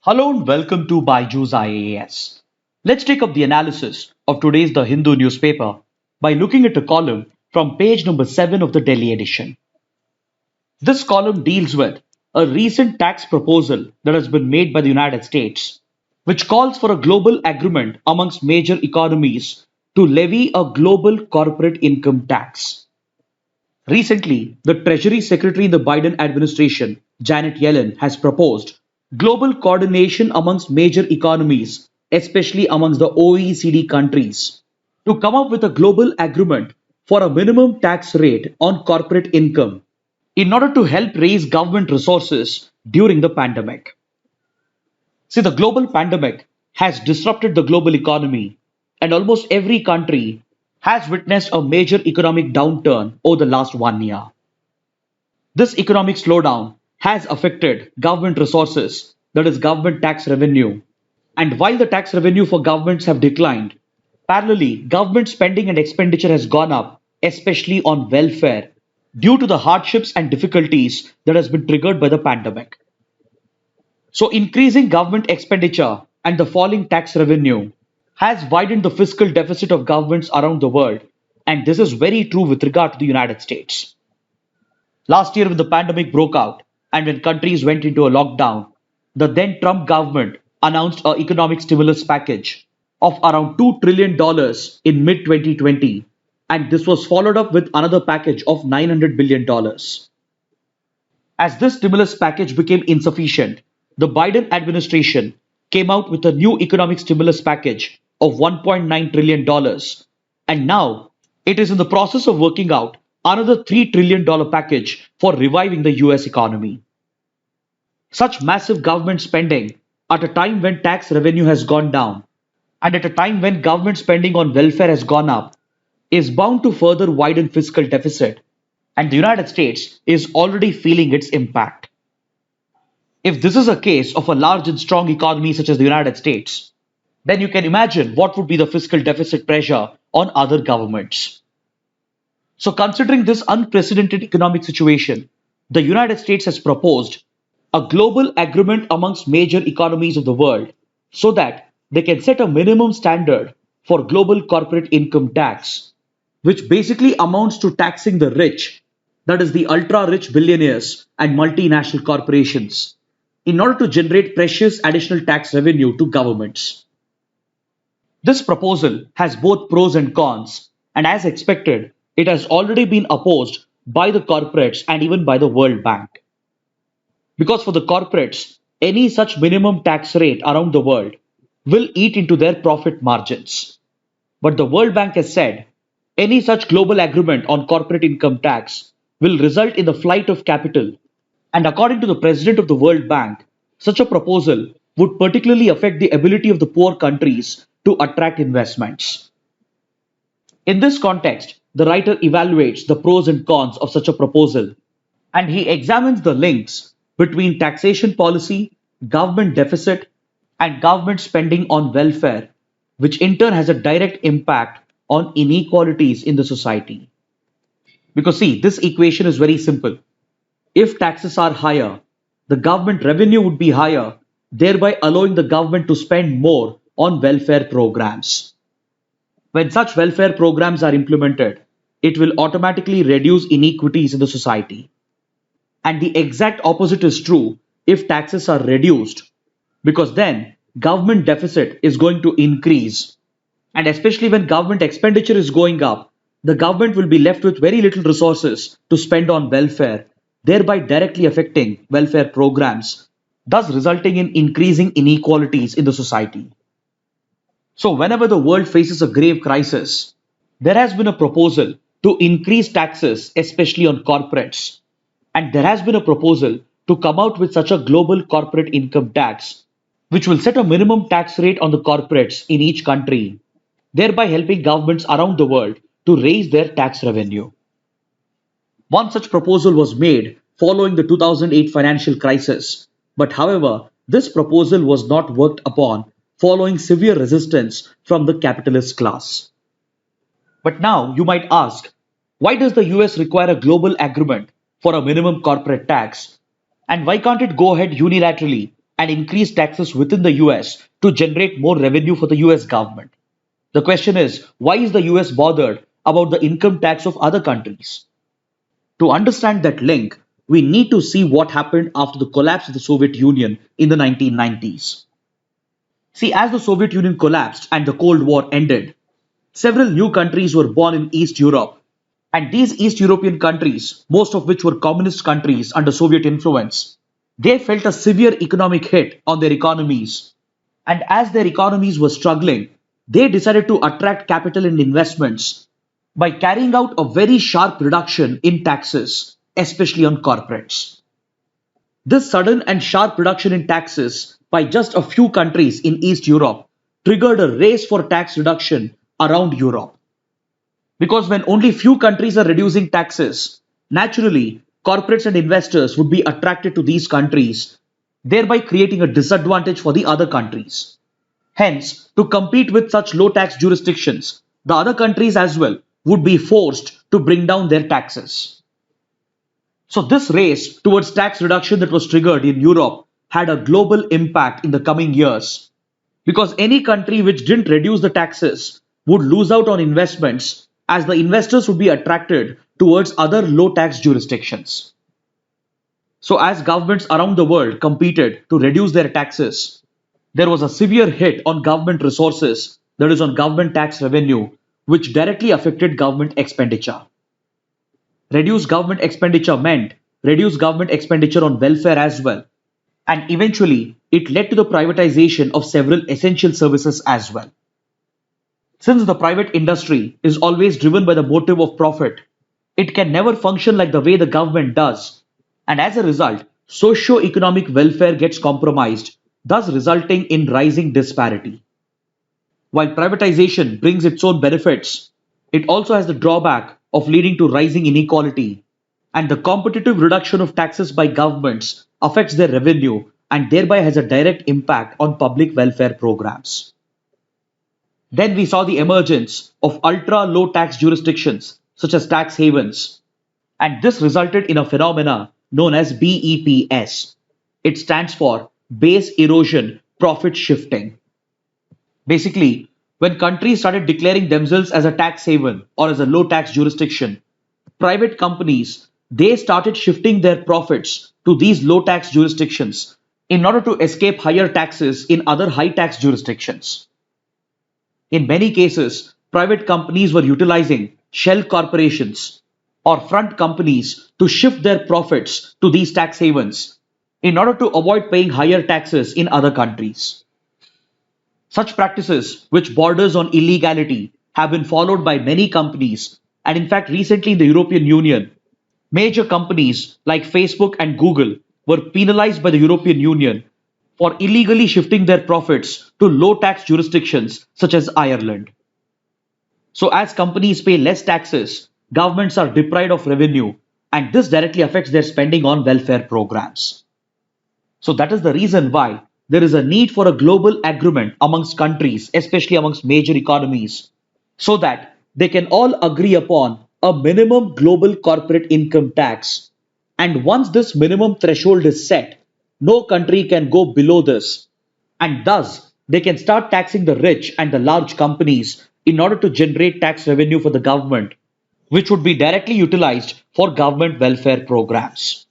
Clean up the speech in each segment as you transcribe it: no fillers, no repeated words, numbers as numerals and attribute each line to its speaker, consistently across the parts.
Speaker 1: Hello and welcome to Byju's IAS. Let's take up the analysis of today's The Hindu newspaper by looking at a column from page number 7 of the Delhi edition. This column deals with a recent tax proposal that has been made by the United States, which calls for a global agreement amongst major economies to levy a global corporate income tax. Recently, the Treasury Secretary in the Biden administration, Janet Yellen, has proposed global coordination amongst major economies, especially amongst the OECD countries, to come up with a global agreement for a minimum tax rate on corporate income in order to help raise government resources during the pandemic. See, the global pandemic has disrupted the global economy, and almost every country has witnessed a major economic downturn over the last 1 year. This economic slowdown has affected government resources, that is, government tax revenue. And while the tax revenue for governments have declined, parallelly, government spending and expenditure has gone up, especially on welfare, due to the hardships and difficulties that has been triggered by the pandemic. So, increasing government expenditure and the falling tax revenue has widened the fiscal deficit of governments around the world, and this is very true with regard to the United States. Last year, when the pandemic broke out and when countries went into a lockdown, the then Trump government announced an economic stimulus package of around $2 trillion in mid 2020, and this was followed up with another package of $900 billion. As this stimulus package became insufficient, the Biden administration came out with a new economic stimulus package of $1.9 trillion, and now it is in the process of working out another $3 trillion package for reviving the US economy. Such massive government spending at a time when tax revenue has gone down and at a time when government spending on welfare has gone up is bound to further widen fiscal deficit, and the United States is already feeling its impact. If this is a case of a large and strong economy such as the United States, then you can imagine what would be the fiscal deficit pressure on other governments. So, considering this unprecedented economic situation, the United States has proposed a global agreement amongst major economies of the world so that they can set a minimum standard for global corporate income tax, which basically amounts to taxing the rich, that is, the ultra rich billionaires and multinational corporations, in order to generate precious additional tax revenue to governments. This proposal has both pros and cons, and as expected, it has already been opposed by the corporates and even by the World Bank. Because for the corporates, any such minimum tax rate around the world will eat into their profit margins. But the World Bank has said any such global agreement on corporate income tax will result in the flight of capital. And according to the president of the World Bank, such a proposal would particularly affect the ability of the poor countries to attract investments. In this context, the writer evaluates the pros and cons of such a proposal, and he examines the links between taxation policy, government deficit, and government spending on welfare, which in turn has a direct impact on inequalities in the society. Because, see, this equation is very simple. If taxes are higher, the government revenue would be higher, thereby allowing the government to spend more on welfare programs. When such welfare programs are implemented, it will automatically reduce inequities in the society. And the exact opposite is true if taxes are reduced, because then government deficit is going to increase. And especially when government expenditure is going up, the government will be left with very little resources to spend on welfare, thereby directly affecting welfare programs, thus resulting in increasing inequalities in the society. So, whenever the world faces a grave crisis, there has been a proposal to increase taxes, especially on corporates. And there has been a proposal to come out with such a global corporate income tax, which will set a minimum tax rate on the corporates in each country, thereby helping governments around the world to raise their tax revenue. One such proposal was made following the 2008 financial crisis, but however, this proposal was not worked upon following severe resistance from the capitalist class. But now you might ask, why does the US require a global agreement for a minimum corporate tax? And why can't it go ahead unilaterally and increase taxes within the US to generate more revenue for the US government. The question is, why is the US bothered about the income tax of other countries? To understand that link, we need to see what happened after the collapse of the Soviet Union in the 1990s. See, as the Soviet Union collapsed and the Cold War ended, several new countries were born in East Europe. And these East European countries, most of which were communist countries under Soviet influence, they felt a severe economic hit on their economies. And as their economies were struggling, they decided to attract capital and investments by carrying out a very sharp reduction in taxes, especially on corporates. This sudden and sharp reduction in taxes by just a few countries in East Europe triggered a race for tax reduction around Europe. Because when only few countries are reducing taxes, naturally, corporates and investors would be attracted to these countries, thereby creating a disadvantage for the other countries. Hence, to compete with such low tax jurisdictions, the other countries as well would be forced to bring down their taxes. So, this race towards tax reduction that was triggered in Europe had a global impact in the coming years because any country which didn't reduce the taxes would lose out on investments as the investors would be attracted towards other low tax jurisdictions. So, as governments around the world competed to reduce their taxes, there was a severe hit on government resources, that is, on government tax revenue, which directly affected government expenditure. Reduced government expenditure meant reduced government expenditure on welfare as well. And eventually, it led to the privatization of several essential services as well. Since the private industry is always driven by the motive of profit, it can never function like the way the government does. And as a result, socio-economic welfare gets compromised, thus resulting in rising disparity. While privatization brings its own benefits, it also has the drawback of leading to rising inequality, and the competitive reduction of taxes by governments affects their revenue and thereby has a direct impact on public welfare programs. Then we saw the emergence of ultra low tax jurisdictions such as tax havens, and this resulted in a phenomena known as BEPS. It stands for Base Erosion Profit Shifting. Basically, when countries started declaring themselves as a tax haven or as a low tax jurisdiction, private companies they started shifting their profits to these low tax jurisdictions in order to escape higher taxes in other high tax jurisdictions. In many cases, private companies were utilizing shell corporations or front companies to shift their profits to these tax havens in order to avoid paying higher taxes in other countries. Such practices, which borders on illegality, have been followed by many companies, and in fact, recently in the European Union, major companies like Facebook and Google were penalized by the European Union for illegally shifting their profits to low tax jurisdictions such as Ireland. So, as companies pay less taxes, governments are deprived of revenue, and this directly affects their spending on welfare programs. So, that is the reason why there is a need for a global agreement amongst countries, especially amongst major economies, so that they can all agree upon a minimum global corporate income tax. And once this minimum threshold is set, no country can go below this. And thus, they can start taxing the rich and the large companies in order to generate tax revenue for the government, which would be directly utilized for government welfare programs.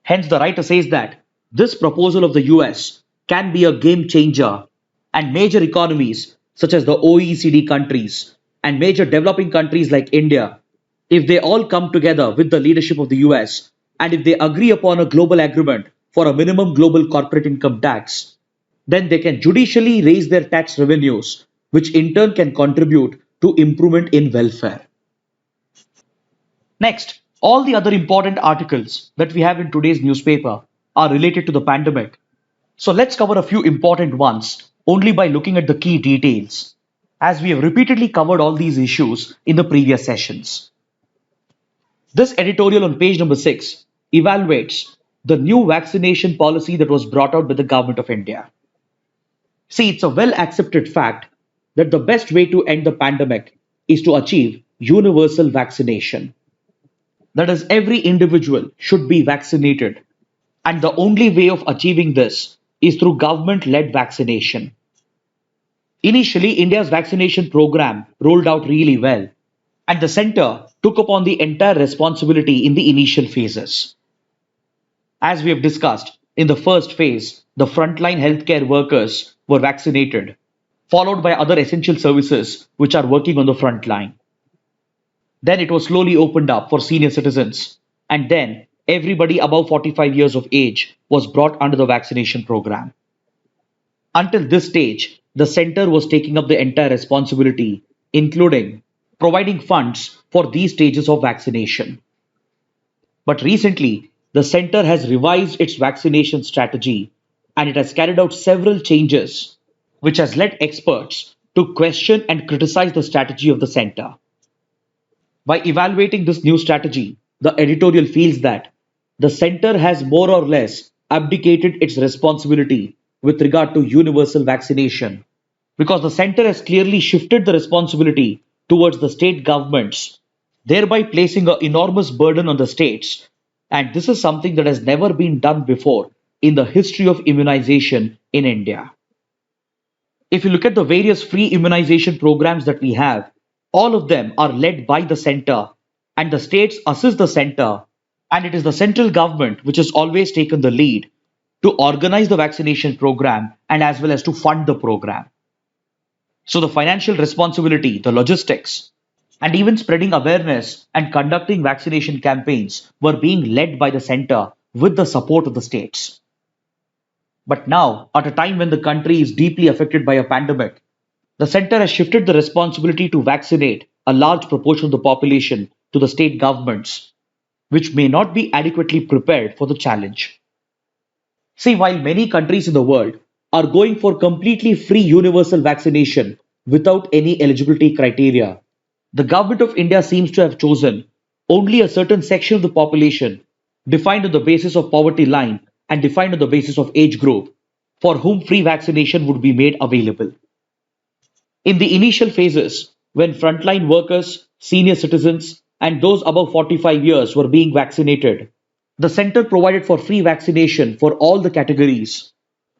Speaker 1: Hence, the writer says that this proposal of the US can be a game changer, and major economies such as the OECD countries and major developing countries like India, if they all come together with the leadership of the US and if they agree upon a global agreement for a minimum global corporate income tax, then they can judicially raise their tax revenues, which in turn can contribute to improvement in welfare. Next, all the other important articles that we have in today's newspaper are related to the pandemic. So let's cover a few important ones only by looking at the key details, as we have repeatedly covered all these issues in the previous sessions. This editorial on page number 6 evaluates the new vaccination policy that was brought out by the government of India. See, it's a well accepted fact that the best way to end the pandemic is to achieve universal vaccination. That is, every individual should be vaccinated. And the only way of achieving this is through government-led vaccination. Initially, India's vaccination program rolled out really well, and the center took upon the entire responsibility in the initial phases. As we have discussed, in the first phase, the frontline healthcare workers were vaccinated, followed by other essential services which are working on the front line. Then it was slowly opened up for senior citizens, and then everybody above 45 years of age was brought under the vaccination program. Until this stage, the center was taking up the entire responsibility, including providing funds for these stages of vaccination. But recently, the center has revised its vaccination strategy and it has carried out several changes, which has led experts to question and criticize the strategy of the center. By evaluating this new strategy, the editorial feels that the center has more or less abdicated its responsibility with regard to universal vaccination because the center has clearly shifted the responsibility towards the state governments, thereby placing an enormous burden on the states. And this is something that has never been done before in the history of immunization in India. If you look at the various free immunization programs that we have, all of them are led by the center, and the states assist the center, and it is the central government which has always taken the lead to organize the vaccination program and as well as to fund the program. So the financial responsibility, the logistics, and even spreading awareness and conducting vaccination campaigns were being led by the center with the support of the states. But now, at a time when the country is deeply affected by a pandemic, the center has shifted the responsibility to vaccinate a large proportion of the population to the state governments, which may not be adequately prepared for the challenge. See, while many countries in the world are going for completely free universal vaccination without any eligibility criteria, the government of India seems to have chosen only a certain section of the population defined on the basis of poverty line and defined on the basis of age group for whom free vaccination would be made available. In the initial phases, when frontline workers, senior citizens, and those above 45 years were being vaccinated, the center provided for free vaccination for all the categories.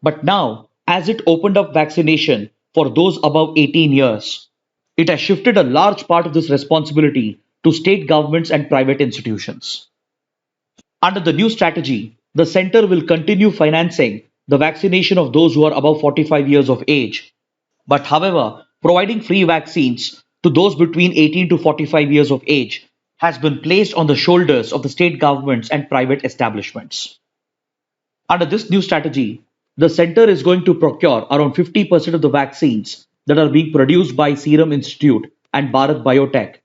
Speaker 1: But now, as it opened up vaccination for those above 18 years, it has shifted a large part of this responsibility to state governments and private institutions. Under the new strategy, the center will continue financing the vaccination of those who are above 45 years of age, but however, providing free vaccines to those between 18 to 45 years of age has been placed on the shoulders of the state governments and private establishments. Under this new strategy, the center is going to procure around 50% of the vaccines that are being produced by Serum Institute and Bharat Biotech,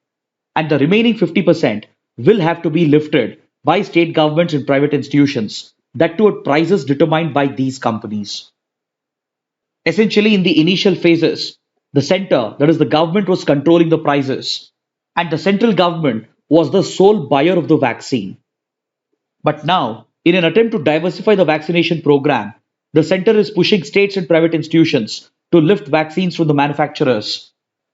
Speaker 1: and the remaining 50% will have to be lifted by state governments and private institutions, that too at prices determined by these companies. Essentially, in the initial phases, the center, that is the government, was controlling the prices, and the central government was the sole buyer of the vaccine. But now, in an attempt to diversify the vaccination program, the center is pushing states and private institutions to lift vaccines from the manufacturers,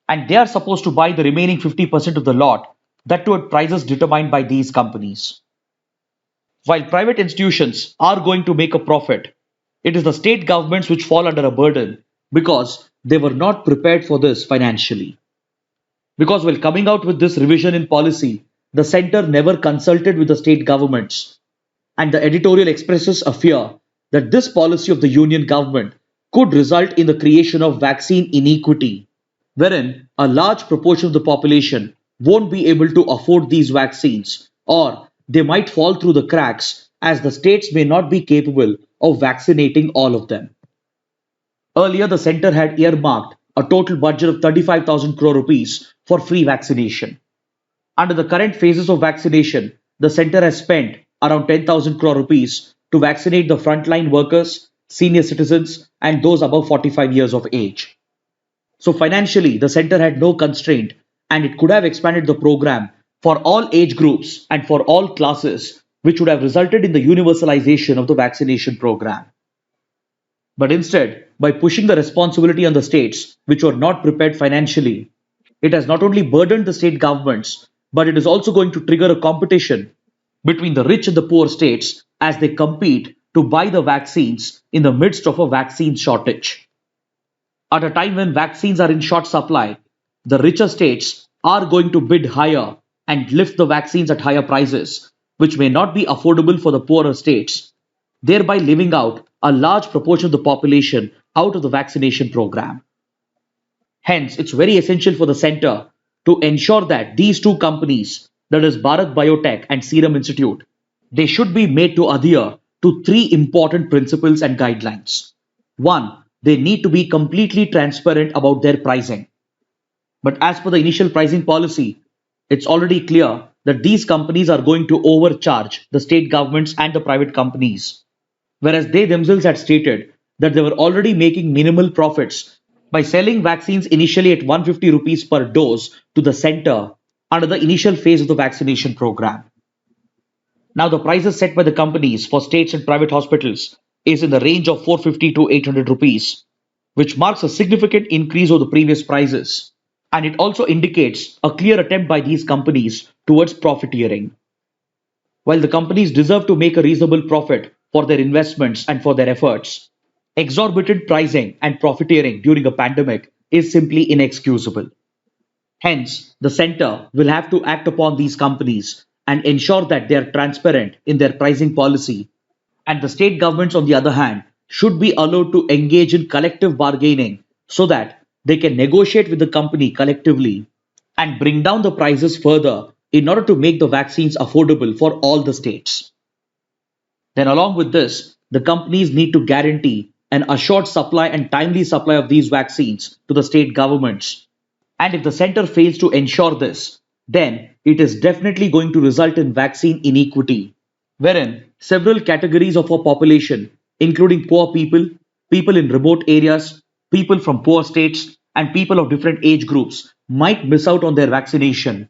Speaker 1: and they are supposed to buy the remaining 50% of the lot, that too at prices determined by these companies. While private institutions are going to make a profit, it is the state governments which fall under a burden because they were not prepared for this financially. Because while coming out with this revision in policy, the center never consulted with the state governments, and the editorial expresses a fear that this policy of the union government could result in the creation of vaccine inequity, wherein a large proportion of the population won't be able to afford these vaccines, or they might fall through the cracks as the states may not be capable of vaccinating all of them. Earlier, the center had earmarked a total budget of 35,000 crore rupees for free vaccination. Under the current phases of vaccination, the center has spent around 10,000 crore rupees to vaccinate the frontline workers, senior citizens, and those above 45 years of age. So financially, the center had no constraint and it could have expanded the program for all age groups and for all classes, which would have resulted in the universalization of the vaccination program. But instead, by pushing the responsibility on the states, which were not prepared financially, it has not only burdened the state governments, but it is also going to trigger a competition between the rich and the poor states as they compete to buy the vaccines in the midst of a vaccine shortage. At a time when vaccines are in short supply, the richer states are going to bid higher and lift the vaccines at higher prices, which may not be affordable for the poorer states, thereby leaving out a large proportion of the population out of the vaccination program. Hence, it's very essential for the center to ensure that these two companies, that is Bharat Biotech and Serum Institute, they should be made to adhere to three important principles and guidelines. One, they need to be completely transparent about their pricing. But as per the initial pricing policy, it's already clear that these companies are going to overcharge the state governments and the private companies, whereas they themselves had stated that they were already making minimal profits by selling vaccines initially at 150 rupees per dose to the center under the initial phase of the vaccination program. Now, the prices set by the companies for states and private hospitals is in the range of 450 to 800 rupees, which marks a significant increase over the previous prices. And it also indicates a clear attempt by these companies towards profiteering. While the companies deserve to make a reasonable profit for their investments and for their efforts, exorbitant pricing and profiteering during a pandemic is simply inexcusable. Hence, the center will have to act upon these companies and ensure that they are transparent in their pricing policy. And the state governments, on the other hand, should be allowed to engage in collective bargaining so that they can negotiate with the company collectively and bring down the prices further in order to make the vaccines affordable for all the states. Then, along with this, the companies need to guarantee an assured supply and timely supply of these vaccines to the state governments. And if the center fails to ensure this, then it is definitely going to result in vaccine inequity, wherein several categories of our population, including poor people, people in remote areas, people from poor states, and people of different age groups, might miss out on their vaccination,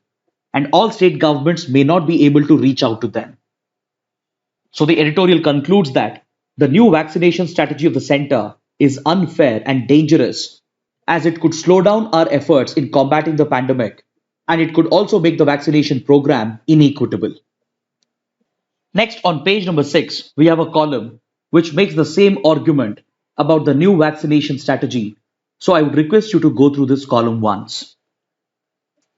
Speaker 1: and all state governments may not be able to reach out to them. So the editorial concludes that the new vaccination strategy of the center is unfair and dangerous, as it could slow down our efforts in combating the pandemic, and it could also make the vaccination program inequitable. Next, on page number 6, we have a column which makes the same argument about the new vaccination strategy. So I would request you to go through this column once.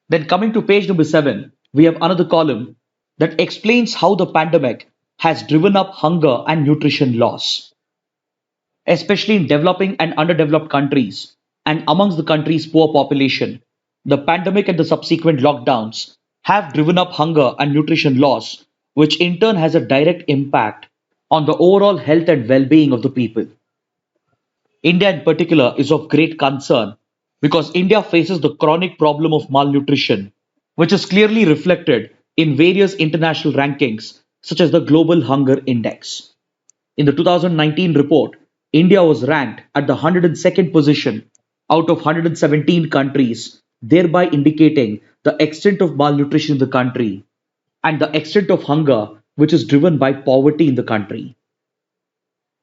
Speaker 1: Then, coming to page number 7, we have another column that explains how the pandemic has driven up hunger and nutrition loss, especially in developing and underdeveloped countries and amongst the country's poor population. The pandemic and the subsequent lockdowns have driven up hunger and nutrition loss, which in turn has a direct impact on the overall health and well-being of the people. India in particular is of great concern because India faces the chronic problem of malnutrition, which is clearly reflected in various international rankings such as the Global Hunger Index. In the 2019 report, India was ranked at the 102nd position out of 117 countries, thereby indicating the extent of malnutrition in the country and the extent of hunger which is driven by poverty in the country.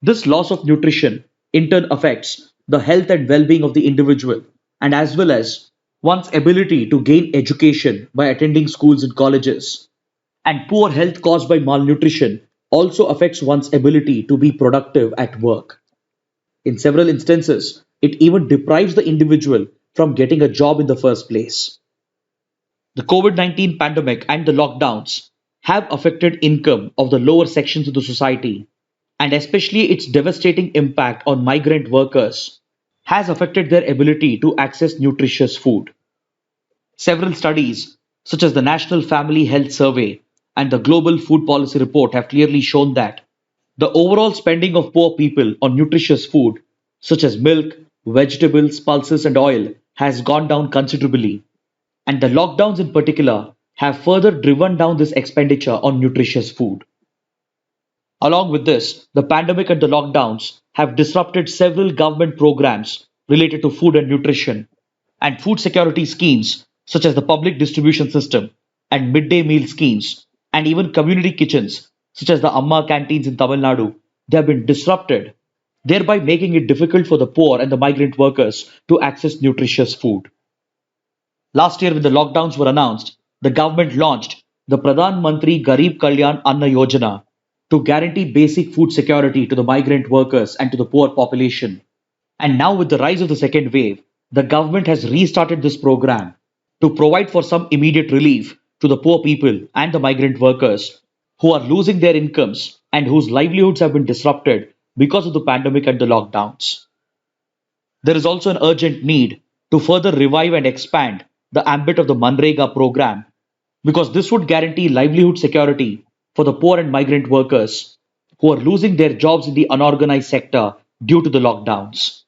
Speaker 1: This loss of nutrition in turn affects the health and well-being of the individual and as well as one's ability to gain education by attending schools and colleges. And poor health caused by malnutrition also affects one's ability to be productive at work. In several instances, it even deprives the individual from getting a job in the first place. The COVID-19 pandemic and the lockdowns have affected income of the lower sections of the society, and especially its devastating impact on migrant workers has affected their ability to access nutritious food. Several studies, such as the National Family Health Survey and the Global Food Policy Report, have clearly shown that the overall spending of poor people on nutritious food, such as milk, vegetables, pulses, and oil, has gone down considerably. And the lockdowns in particular have further driven down this expenditure on nutritious food. Along with this, the pandemic and the lockdowns have disrupted several government programs related to food and nutrition, and food security schemes such as the public distribution system and midday meal schemes, and even community kitchens such as the Amma canteens in Tamil Nadu, they have been disrupted, thereby making it difficult for the poor and the migrant workers to access nutritious food. Last year, when the lockdowns were announced, the government launched the Pradhan Mantri Garib Kalyan Anna Yojana, to guarantee basic food security to the migrant workers and to the poor population. And now, with the rise of the second wave, the government has restarted this program to provide for some immediate relief to the poor people and the migrant workers who are losing their incomes and whose livelihoods have been disrupted because of the pandemic and the lockdowns. There is also an urgent need to further revive and expand the ambit of the Manrega program because this would guarantee livelihood security for the poor and migrant workers who are losing their jobs in the unorganized sector due to the lockdowns.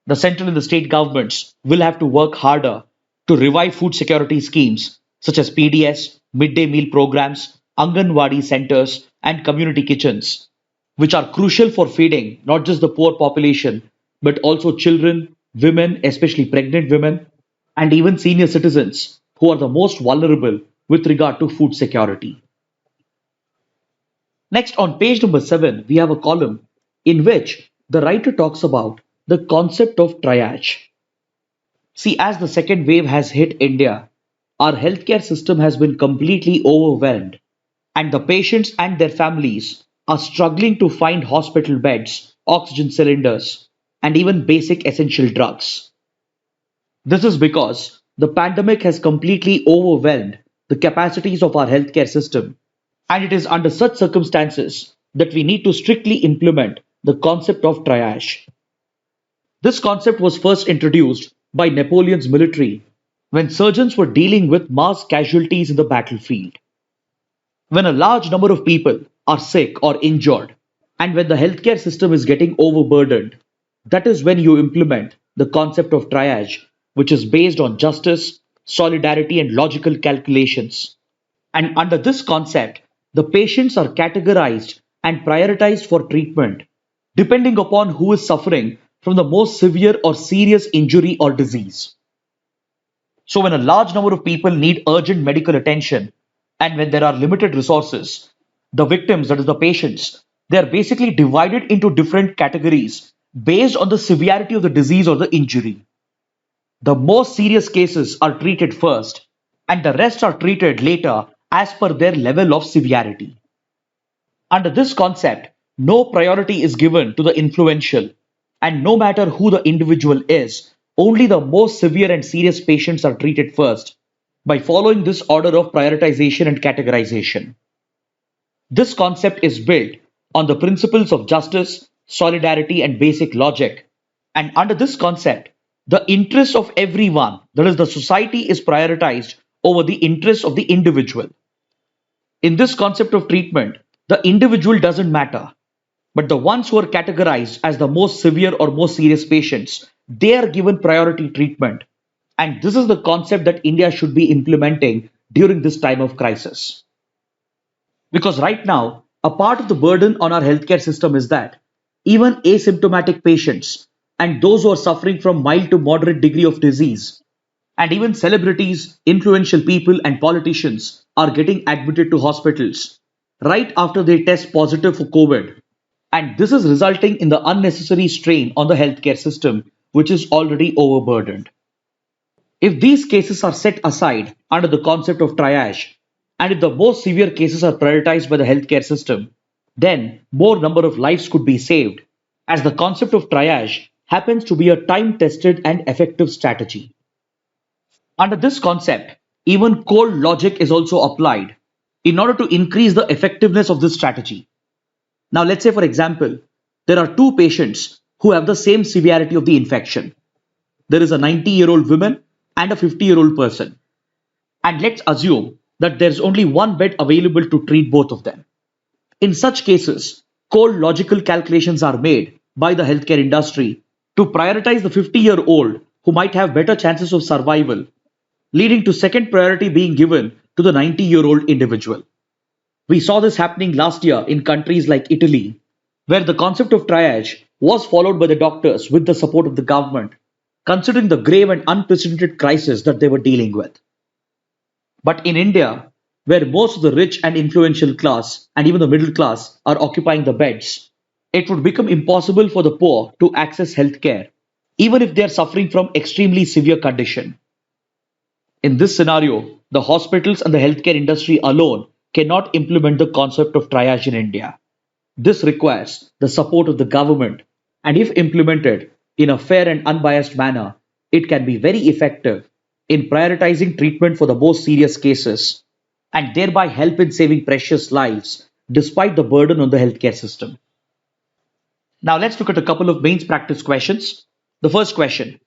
Speaker 1: The central and the state governments will have to work harder to revive food security schemes such as PDS, midday meal programs, Anganwadi centers, and community kitchens, which are crucial for feeding not just the poor population, but also children, women, especially pregnant women, and even senior citizens who are the most vulnerable with regard to food security. Next, on page number 7, we have a column in which the writer talks about the concept of triage. See, as the second wave has hit India, our healthcare system has been completely overwhelmed, and the patients and their families are struggling to find hospital beds, oxygen cylinders, and even basic essential drugs. This is because the pandemic has completely overwhelmed the capacities of our healthcare system, and it is under such circumstances that we need to strictly implement the concept of triage. This concept was first introduced by Napoleon's military when surgeons were dealing with mass casualties in the battlefield. When a large number of people are sick or injured, and when the healthcare system is getting overburdened, that is when you implement the concept of triage, which is based on justice, solidarity, and logical calculations. And under this concept, the patients are categorized and prioritized for treatment depending upon who is suffering from the most severe or serious injury or disease. So, when a large number of people need urgent medical attention and when there are limited resources, the victims, that is, the patients, they are basically divided into different categories based on the severity of the disease or the injury. The most serious cases are treated first, and the rest are treated later as per their level of severity. Under this concept, no priority is given to the influential, and no matter who the individual is, only the most severe and serious patients are treated first by following this order of prioritization and categorization. This concept is built on the principles of justice, solidarity, and basic logic. And under this concept, the interest of everyone, that is, the society, is prioritized over the interests of the individual. In this concept of treatment, the individual doesn't matter, but the ones who are categorized as the most severe or most serious patients, they are given priority treatment. And this is the concept that India should be implementing during this time of crisis. Because right now, a part of the burden on our healthcare system is that even asymptomatic patients and those who are suffering from mild to moderate degree of disease, and even celebrities, influential people, and politicians are getting admitted to hospitals right after they test positive for COVID. And this is resulting in the unnecessary strain on the healthcare system, which is already overburdened. If these cases are set aside under the concept of triage, and if the most severe cases are prioritized by the healthcare system, then more number of lives could be saved, as the concept of triage happens to be a time-tested and effective strategy. Under this concept, even cold logic is also applied in order to increase the effectiveness of this strategy. Now, let's say, for example, there are two patients who have the same severity of the infection. There is a 90-year-old woman and a 50-year-old person. And let's assume that there's only one bed available to treat both of them. In such cases, cold logical calculations are made by the healthcare industry to prioritize the 50-year-old who might have better chances of survival, leading to second priority being given to the 90-year-old individual. We saw this happening last year in countries like Italy, where the concept of triage was followed by the doctors with the support of the government, considering the grave and unprecedented crisis that they were dealing with. But in India, where most of the rich and influential class and even the middle class are occupying the beds, it would become impossible for the poor to access healthcare, even if they are suffering from extremely severe condition. In this scenario, the hospitals and the healthcare industry alone cannot implement the concept of triage in India. This requires the support of the government, and if implemented in a fair and unbiased manner, it can be very effective in prioritizing treatment for the most serious cases and thereby help in saving precious lives despite the burden on the healthcare system. Now let's look at a couple of mains practice questions. The first question: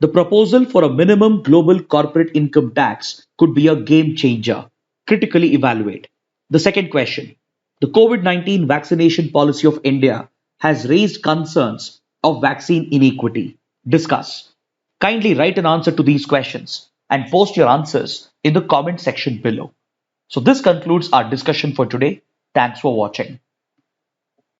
Speaker 1: the proposal for a minimum global corporate income tax could be a game changer. Critically evaluate. The second question: the COVID-19 vaccination policy of India has raised concerns of vaccine inequity. Discuss. Kindly write an answer to these questions and post your answers in the comment section below. So this concludes our discussion for today. Thanks for watching.